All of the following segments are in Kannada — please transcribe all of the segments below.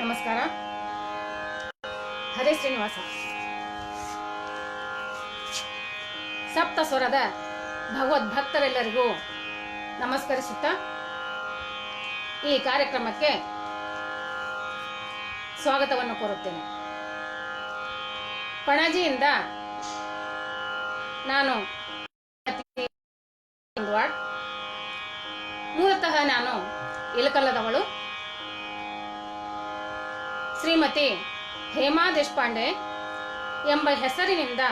ನಮಸ್ಕಾರ. ಹರೇ ಶ್ರೀನಿವಾಸ. ಸಪ್ತ ಸ್ವರದ ಭಗವದ್ಭಕ್ತರೆಲ್ಲರಿಗೂ ನಮಸ್ಕರಿಸುತ್ತಾ ಈ ಕಾರ್ಯಕ್ರಮಕ್ಕೆ ಸ್ವಾಗತವನ್ನು ಕೋರುತ್ತೇನೆ. ಪಣಜಿಯಿಂದ ನಾನು ಮೂಲತಃ ನಾನು ಇಲಕಲ್ಲದವಳು. ಶ್ರೀಮತಿ ಹೇಮಾ ದೇಶಪಾಂಡೆ ಎಂಬ ಹೆಸರಿನಿಂದ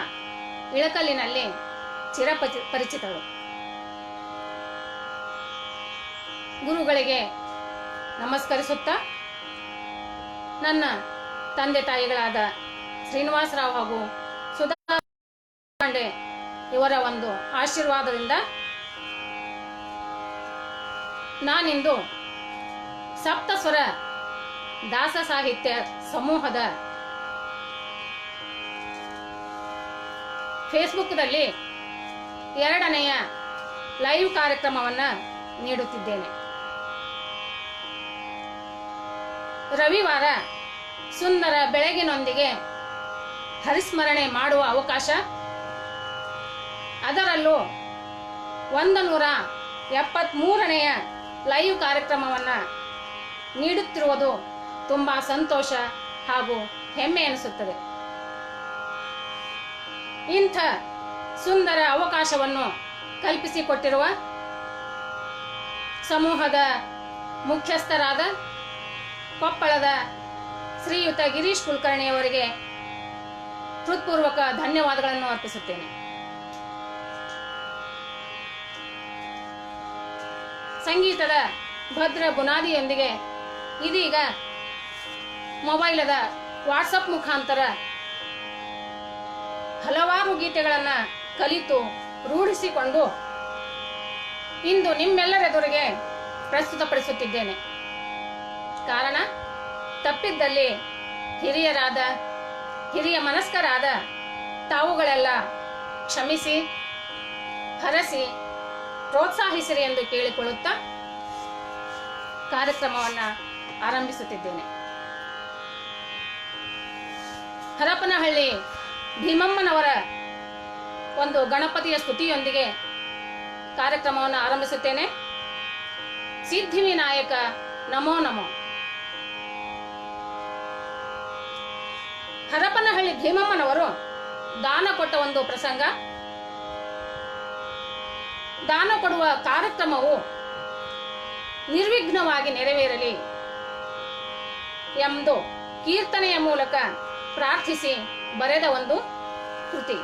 ಇಳಕಲ್ಲಿನಲ್ಲಿ ಚಿರಪರಿಚಿತಳು. ಗುರುಗಳಿಗೆ ನಮಸ್ಕರಿಸುತ್ತಾ ನನ್ನ ತಂದೆ ತಾಯಿಗಳಾದ ಶ್ರೀನಿವಾಸರಾವ್ ಹಾಗೂ ಸುಧಾ ಪಾಂಡೆ ಇವರ ಒಂದು ಆಶೀರ್ವಾದದಿಂದ ನಾನಿಂದು ಸಪ್ತಸ್ವರ ದಾಸ ಸಾಹಿತ್ಯ ಸಮೂಹದ ಫೇಸ್ಬುಕ್ದಲ್ಲಿ 2ನೆಯ ಲೈವ್ ಕಾರ್ಯಕ್ರಮವನ್ನು ನೀಡುತ್ತಿದ್ದೇನೆ. ರವಿವಾರ ಸುಂದರ ಬೆಳಗಿನೊಂದಿಗೆ ಹರಿಸ್ಮರಣೆ ಮಾಡುವ ಅವಕಾಶ, ಅದರಲ್ಲೂ 173ನೆಯ ಲೈವ್ ಕಾರ್ಯಕ್ರಮವನ್ನು ನೀಡುತ್ತಿರುವುದು ತುಂಬ ಸಂತೋಷ ಹಾಗೂ ಹೆಮ್ಮೆ ಎನಿಸುತ್ತದೆ. ಇಂಥ ಸುಂದರ ಅವಕಾಶವನ್ನು ಕಲ್ಪಿಸಿಕೊಟ್ಟಿರುವ ಸಮೂಹದ ಮುಖ್ಯಸ್ಥರಾದ ಕೊಪ್ಪಳದ ಶ್ರೀಯುತ ಗಿರೀಶ್ ಕುಲಕರ್ಣಿಯವರಿಗೆ ಹೃತ್ಪೂರ್ವಕ ಧನ್ಯವಾದಗಳನ್ನು ಅರ್ಪಿಸುತ್ತೇನೆ. ಸಂಗೀತದ ಭದ್ರ ಬುನಾದಿಯೊಂದಿಗೆ ಇದೀಗ ಮೊಬೈಲದ ವಾಟ್ಸಪ್ ಮುಖಾಂತರ ಹಲವಾರು ಗೀತೆಗಳನ್ನು ಕಲಿತು ರೂಢಿಸಿಕೊಂಡು ಇಂದು ನಿಮ್ಮೆಲ್ಲರೆದುರಿಗೆ ಪ್ರಸ್ತುತಪಡಿಸುತ್ತಿದ್ದೇನೆ. ಕಾರಣ ತಪ್ಪಿದ್ದಲ್ಲಿ ಹಿರಿಯ ಮನಸ್ಕರಾದ ತಾವುಗಳೆಲ್ಲ ಕ್ಷಮಿಸಿ ಹರಸಿ ಪ್ರೋತ್ಸಾಹಿಸಿರಿ ಎಂದು ಕೇಳಿಕೊಳ್ಳುತ್ತಾ ಕಾರ್ಯಕ್ರಮವನ್ನು ಆರಂಭಿಸುತ್ತಿದ್ದೇನೆ. ಹರಪನಹಳ್ಳಿ ಭೀಮಮ್ಮನವರ ಒಂದು ಗಣಪತಿಯ ಸ್ತುತಿಯೊಂದಿಗೆ ಕಾರ್ಯಕ್ರಮವನ್ನು ಆರಂಭಿಸುತ್ತೇನೆ. ಸಿದ್ಧಿವಿನಾಯಕ ನಮೋ ನಮೋ. ಹರಪನಹಳ್ಳಿ ಭೀಮಮ್ಮನವರು ದಾನ ಕೊಟ್ಟ ಒಂದು ಪ್ರಸಂಗ. ದಾನ ಕೊಡುವ ಕಾರ್ಯಕ್ರಮವು ನಿರ್ವಿಘ್ನವಾಗಿ ನೆರವೇರಲಿ ಎಂದು ಕೀರ್ತನೆಯ ಮೂಲಕ ಪ್ರಾರ್ಥಿಸಿ ಬರೆದ ಒಂದು ಕೃತಿ.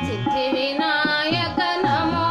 ಸಿದ್ಧಿವಿನಾಯಕ ನಮೋ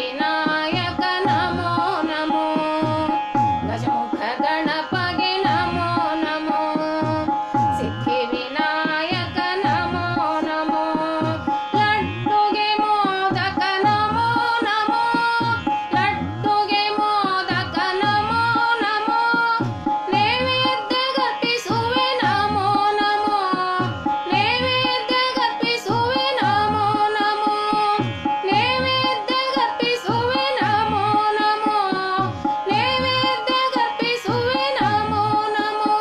ವಿನಾಯಕ ನಮೋ ನಮೋ ಗಜಮುಖ ಗಣಪಗೆ ನಮೋ ನಮೋ ಸಿದ್ಧಿ ವಿನಾಯಕ ನಮೋ ನಮೋ ಲಡ್ಡುಗೆ ಮೋದಕ ನಮೋ ನಮೋ ಲಡ್ಡುಗೆ ಮೋದಕ ನಮೋ ನಮೋ ನೈವೇದ್ಯ ಗರ್ಪಿಸುವೆ ನಮೋ ನಮೋ ನೈವೇದ್ಯ ಗರ್ಪಿಸುವೆ ನಮೋ ನಮೋ ನೈವೇದ್ಯ ಗರ್ಪಿಸುವೆ ನಮೋ ನಮೋ ನೈವೇದ್ಯ ಗರ್ಪಿಸುವೆ ನಮೋ ನಮೋ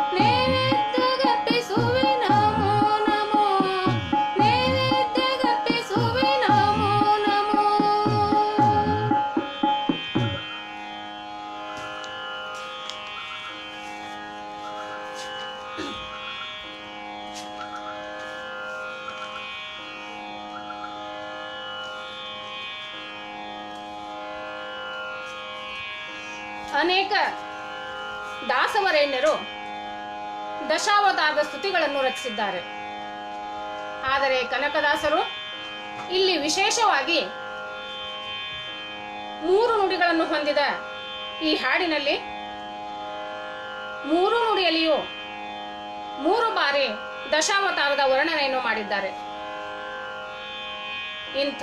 ನೈವೇದ್ಯ ಗರ್ಪಿಸುವೆ ನಮೋ ನಮೋ ನೈವೇದ್ಯ ಗರ್ಪಿಸುವೆ ನಮೋ ನಮೋ. ಅನೇಕ ದಾಸವರೇಣ್ಯರು ದಶಾವತಾರದ ಸ್ತುತಿಗಳನ್ನು ರಚಿಸಿದ್ದಾರೆ. ಆದರೆ ಕನಕದಾಸರು ಇಲ್ಲಿ ವಿಶೇಷವಾಗಿ 3 ನುಡಿಗಳನ್ನು ಹೊಂದಿದ ಈ ಹಾಡಿನಲ್ಲಿ 3 ನುಡಿಯಲ್ಲಿಯೂ 3 ಬಾರಿ ದಶಾವತಾರದ ವರ್ಣನೆಯನ್ನು ಮಾಡಿದ್ದಾರೆ. ಇಂಥ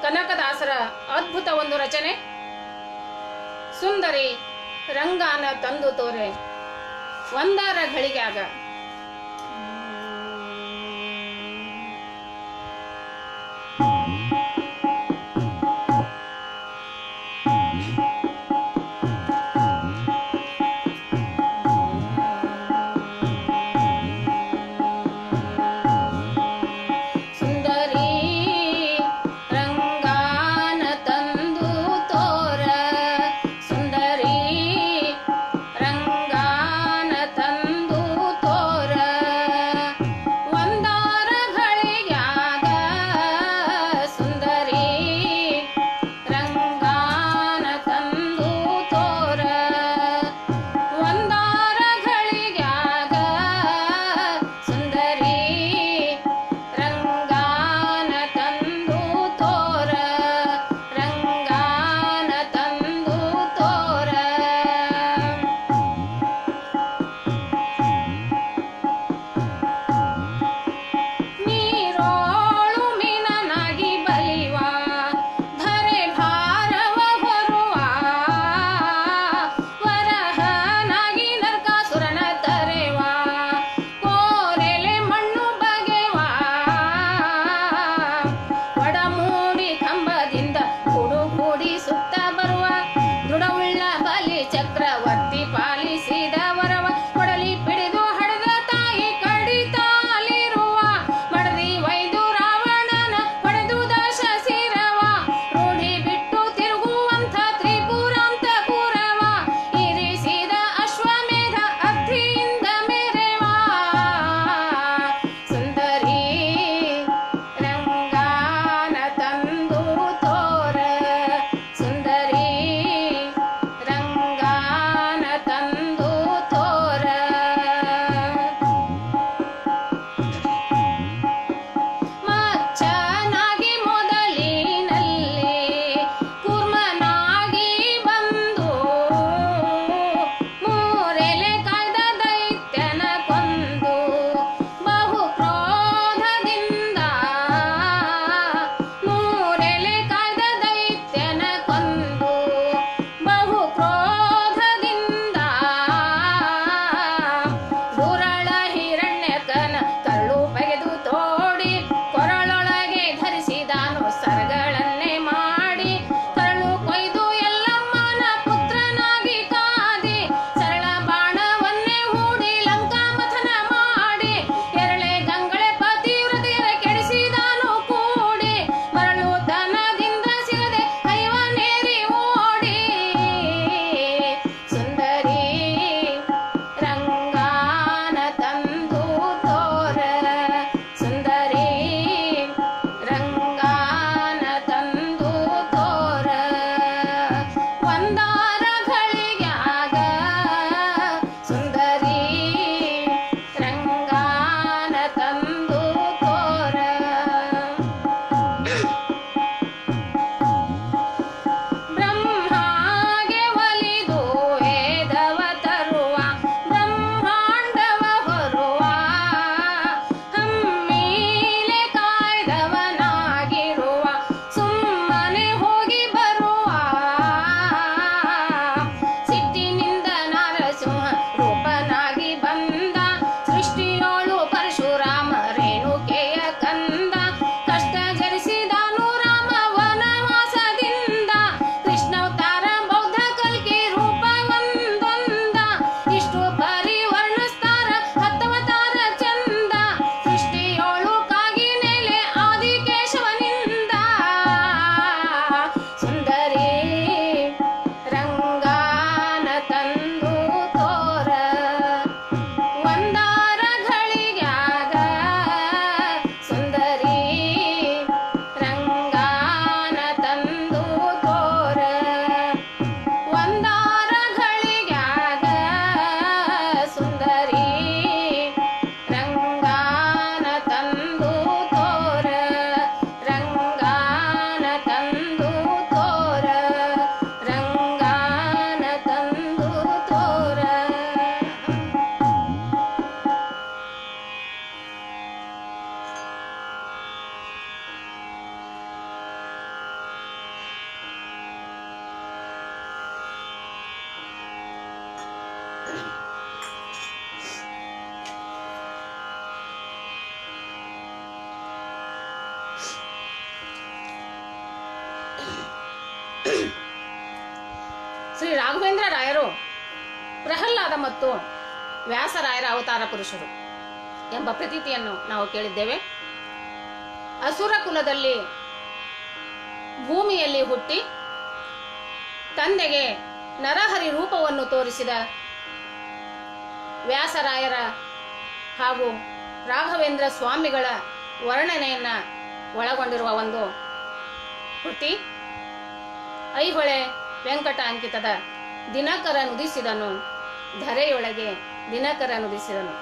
ಕನಕದಾಸರ ಅದ್ಭುತ ಒಂದು ರಚನೆ ಸುಂದರಿ ರಂಗಾನ ತಂದು ತೋರೆ ಒಂದರ ಘಳಿಗ್ಯಾಗ. ಸುಂದರಿ ರಂಗಾನ ತಂದು ತೋರ ಸುಂದರಿ ರಂಗಾನ ತಂದು ತೋರ ಶ್ರೀ ರಾಘವೇಂದ್ರ ರಾಯರು ಪ್ರಹ್ಲಾದ ಮತ್ತು ವ್ಯಾಸರಾಯರ ಅವತಾರ ಪುರುಷರು ಎಂಬ ಪ್ರತೀತಿಯನ್ನು ನಾವು ಕೇಳಿದ್ದೇವೆ. ಅಸುರ ಕುಲದಲ್ಲಿ ಭೂಮಿಯಲ್ಲಿ ಹುಟ್ಟಿ ತಂದೆಗೆ ನರಹರಿ ರೂಪವನ್ನು ತೋರಿಸಿದ ವ್ಯಾಸರಾಯರ ಹಾಗೂ ರಾಘವೇಂದ್ರ ಸ್ವಾಮಿಗಳ ವರ್ಣನೆಯನ್ನ ಒಳಗೊಂಡಿರುವ ಒಂದು ಕೃತಿ ಐಹೊಳೆ ವೆಂಕಟ ಅಂಕಿತದ ದಿನಕರ ನುಡಿಸಿದನು ಧರೆಯೊಳಗೆ ದಿನಕರ ನುಡಿಸಿದನು.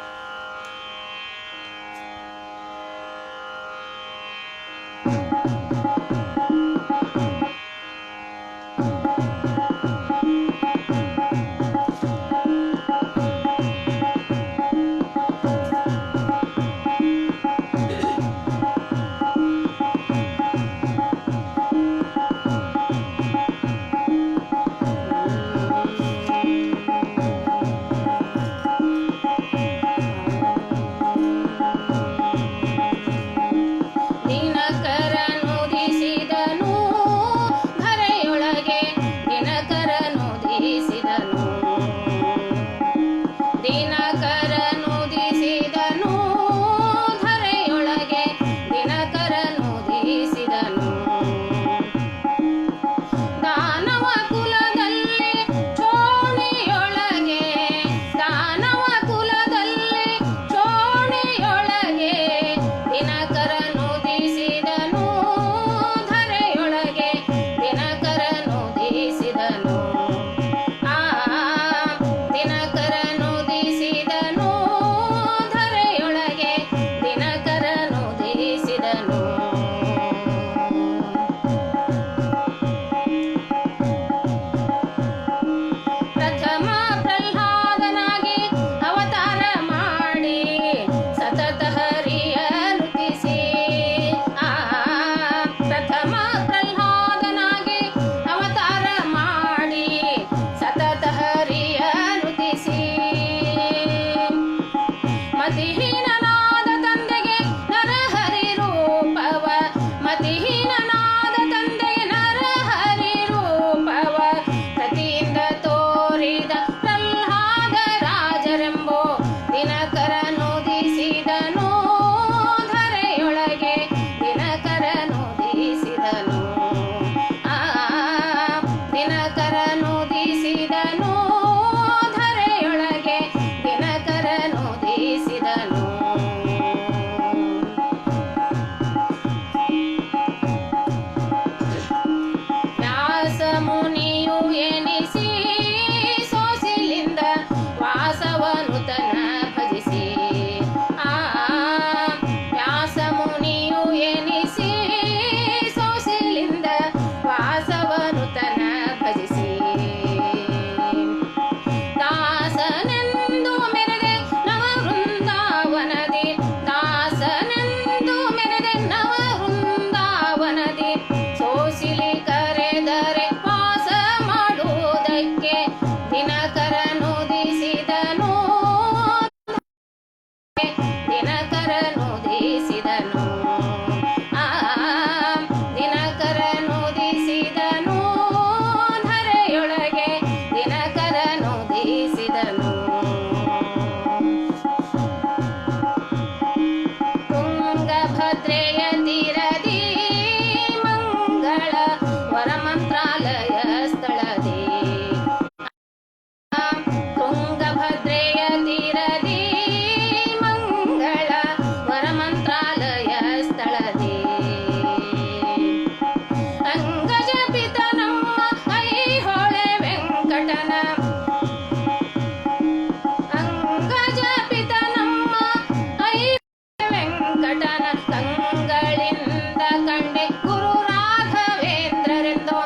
ಕಂಗಳಿಂದ ಕಂಡೆ ಗುರು ರಾಘವೇಂದ್ರರೆಂದು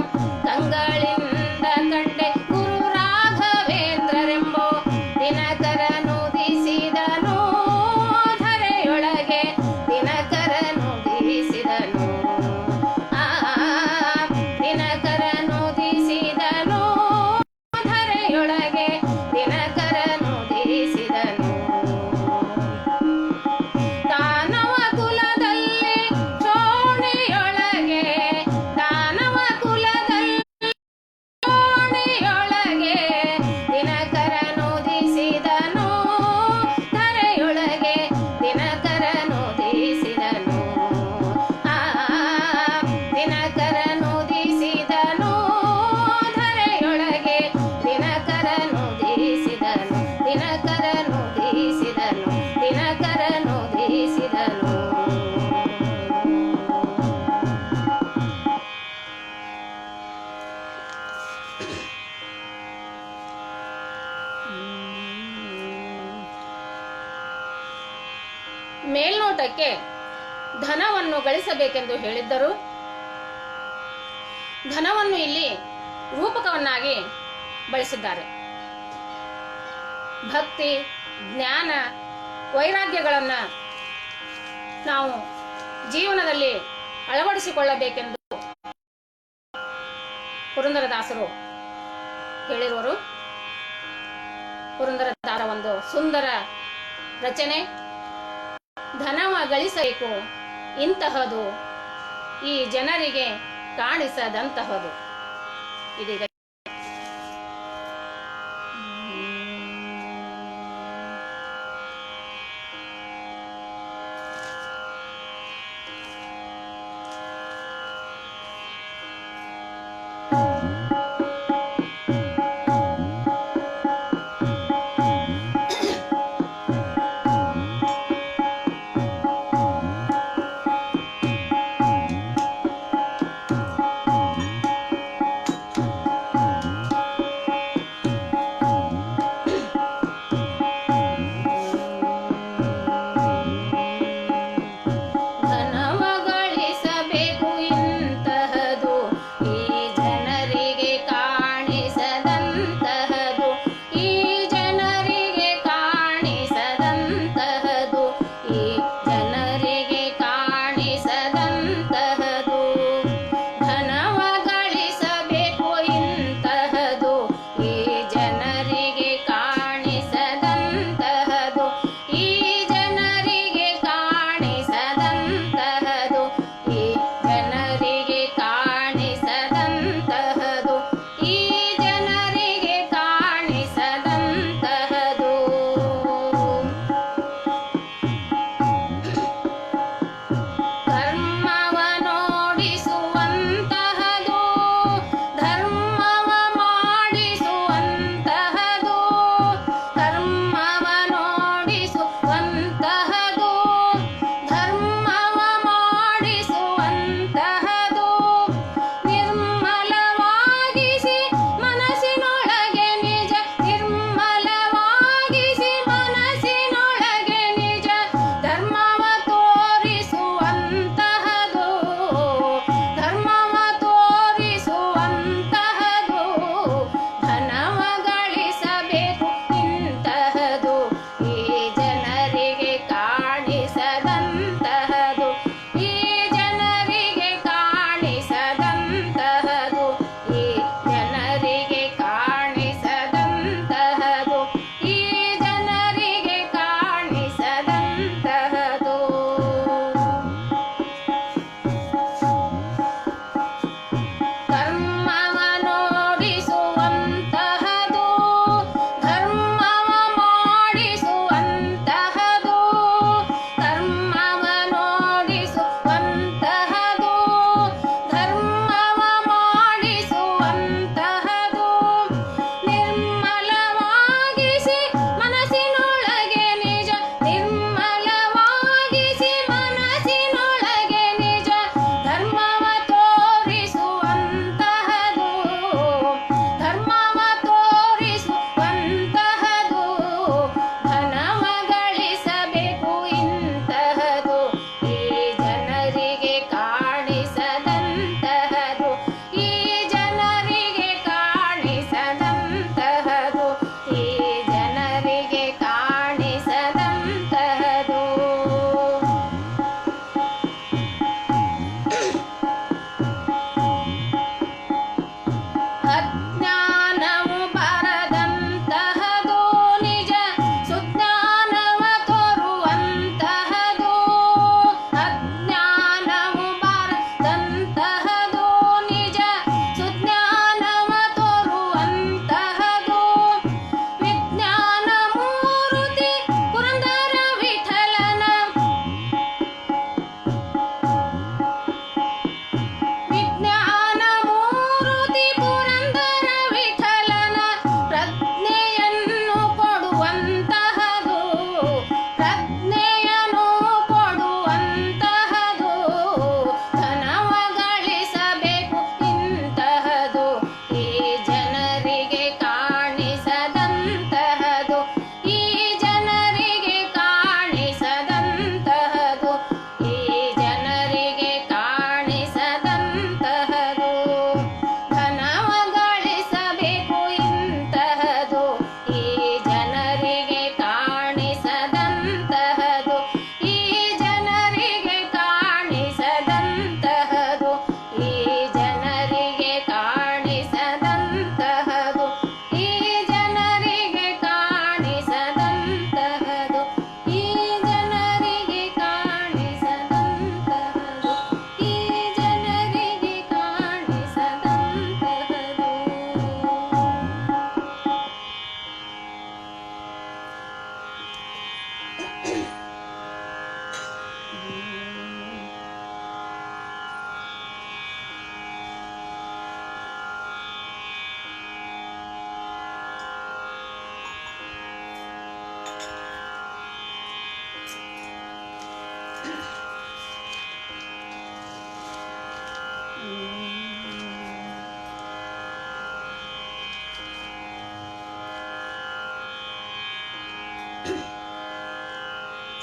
ಕಂಗ ಮೇಲ್ನೋಟಕ್ಕೆ ಧನವನ್ನು ಗಳಿಸಬೇಕೆಂದು ಹೇಳಿದ್ದರು. ಧನವನ್ನು ಇಲ್ಲಿ ರೂಪಕವನ್ನಾಗಿ ಬಳಸಿದ್ದಾರೆ. ಭಕ್ತಿ, ಜ್ಞಾನ, ವೈರಾಗ್ಯಗಳನ್ನು ನಾವು ಜೀವನದಲ್ಲಿ ಅಳವಡಿಸಿಕೊಳ್ಳಬೇಕೆಂದು ಪುರಂದರದಾಸರು ಹೇಳಿರುವರು. ಪುರಂದರದಾಸರ ಒಂದು ಸುಂದರ ರಚನೆ, ಧನವ ಗಳಿಸಬೇಕು ಇಂತಹದು ಈ ಜನರಿಗೆ ಕಾಣಿಸದಂತಹದು. ಇದೀಗ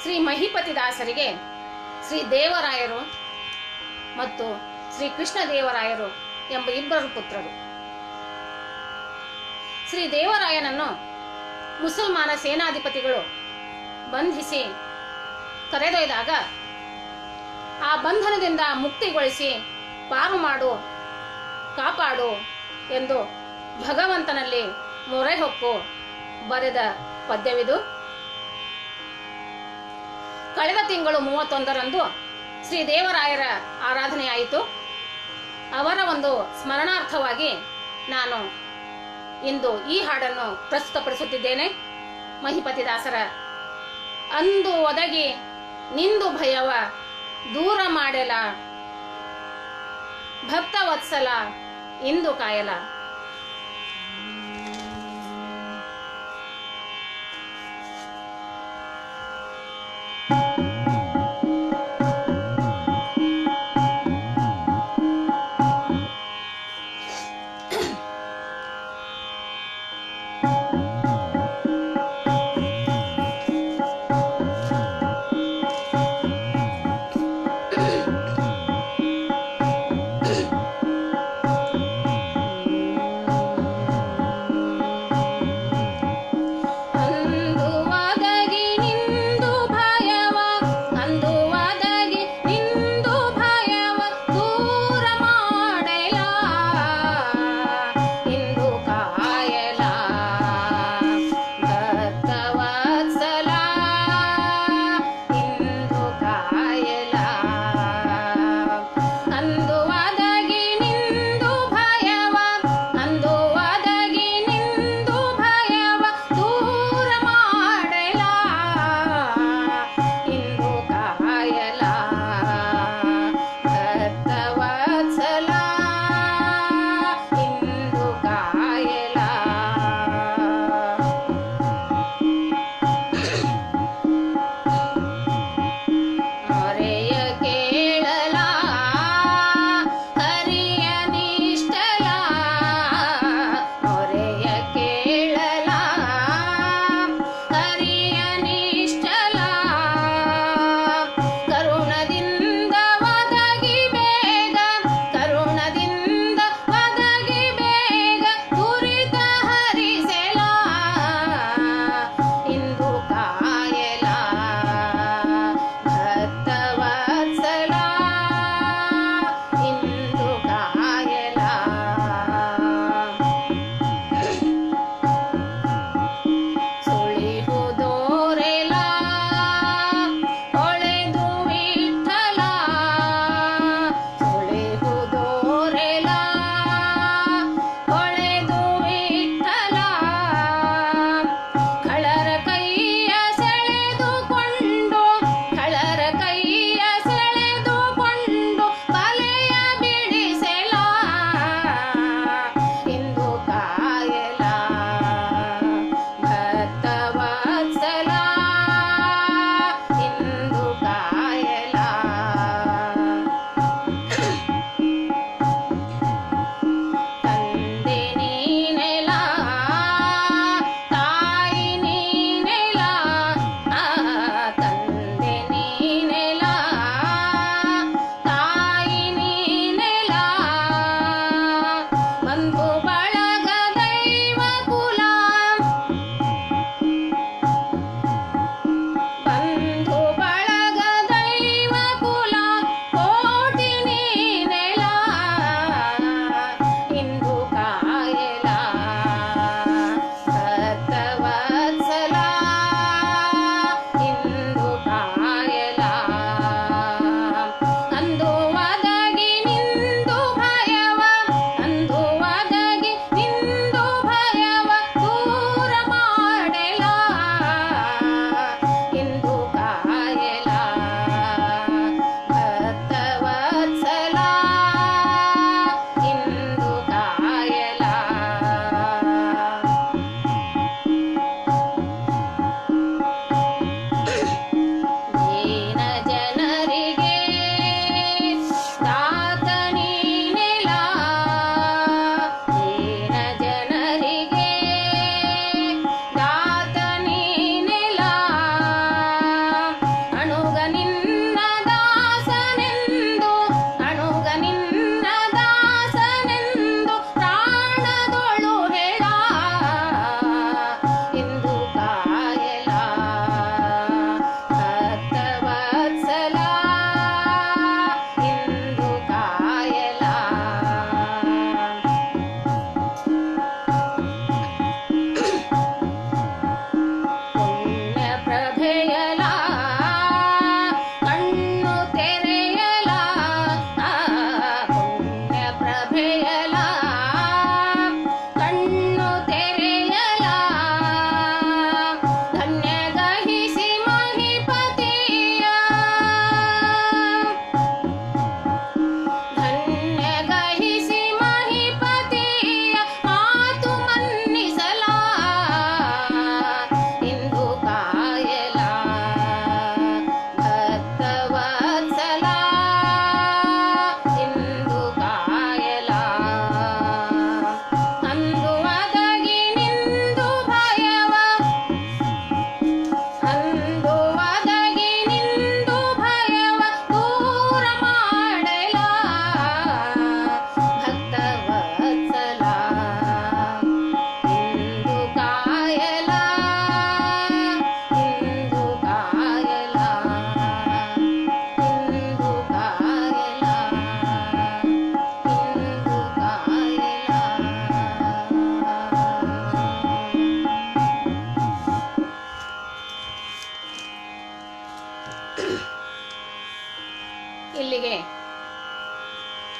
ಶ್ರೀ ಮಹಿಪತಿದಾಸರಿಗೆ ಶ್ರೀ ದೇವರಾಯರು ಮತ್ತು ಶ್ರೀ ಕೃಷ್ಣ ದೇವರಾಯರು ಎಂಬ ಇಬ್ಬರು ಪುತ್ರರು. ಶ್ರೀ ದೇವರಾಯನನ್ನು ಮುಸಲ್ಮಾನ ಸೇನಾಧಿಪತಿಗಳು ಬಂಧಿಸಿ ಕರೆದೊಯ್ದಾಗ ಆ ಬಂಧನದಿಂದ ಮುಕ್ತಿಗೊಳಿಸಿ ಪಾರು ಮಾಡು, ಕಾಪಾಡು ಎಂದು ಭಗವಂತನಲ್ಲಿ ಮೊರೆ ಹೊಕ್ಕು ಬರೆದ ಪದ್ಯವಿದು. ಕಳೆದ ತಿಂಗಳು 31ರಂದು ಶ್ರೀ ದೇವರಾಯರ ಆರಾಧನೆಯಾಯಿತು. ಅವರ ಒಂದು ಸ್ಮರಣಾರ್ಥವಾಗಿ ನಾನು ಇಂದು ಈ ಹಾಡನ್ನು ಪ್ರಸ್ತುತಪಡಿಸುತ್ತಿದ್ದೇನೆ. ಮಹಿಪತಿದಾಸರ ಅಂದು ಒದಗಿ ನಿಂದು ಭಯವ ದೂರ ಮಾಡೆಲ, ಭಕ್ತ ವತ್ಸಲ ಇಂದು ಕಾಯಲ.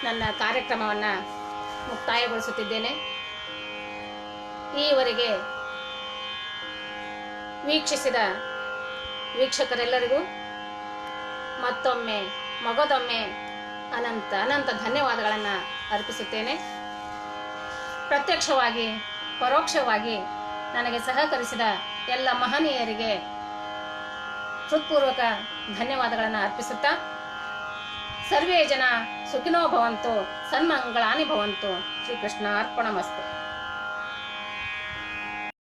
ನನ್ನ ಕಾರ್ಯಕ್ರಮವನ್ನು ಮುಕ್ತಾಯಗೊಳಿಸುತ್ತಿದ್ದೇನೆ. ಈವರೆಗೆ ವೀಕ್ಷಿಸಿದ ವೀಕ್ಷಕರೆಲ್ಲರಿಗೂ ಮತ್ತೊಮ್ಮೆ ಮಗದೊಮ್ಮೆ ಅನಂತ ಅನಂತ ಧನ್ಯವಾದಗಳನ್ನು ಅರ್ಪಿಸುತ್ತೇನೆ. ಪ್ರತ್ಯಕ್ಷವಾಗಿ ಪರೋಕ್ಷವಾಗಿ ನನಗೆ ಸಹಕರಿಸಿದ ಎಲ್ಲ ಮಹನೀಯರಿಗೆ ಹೃತ್ಪೂರ್ವಕ ಧನ್ಯವಾದಗಳನ್ನು ಅರ್ಪಿಸುತ್ತಾ, ಸರ್ವೇ ಜನ ಸುಖಿನೋ ಭವಂತು, ಸನ್ಮಂಗಳಾನಿ ಭವಂತು. ಶ್ರೀಕೃಷ್ಣ ಅರ್ಪಣಮಸ್ತು.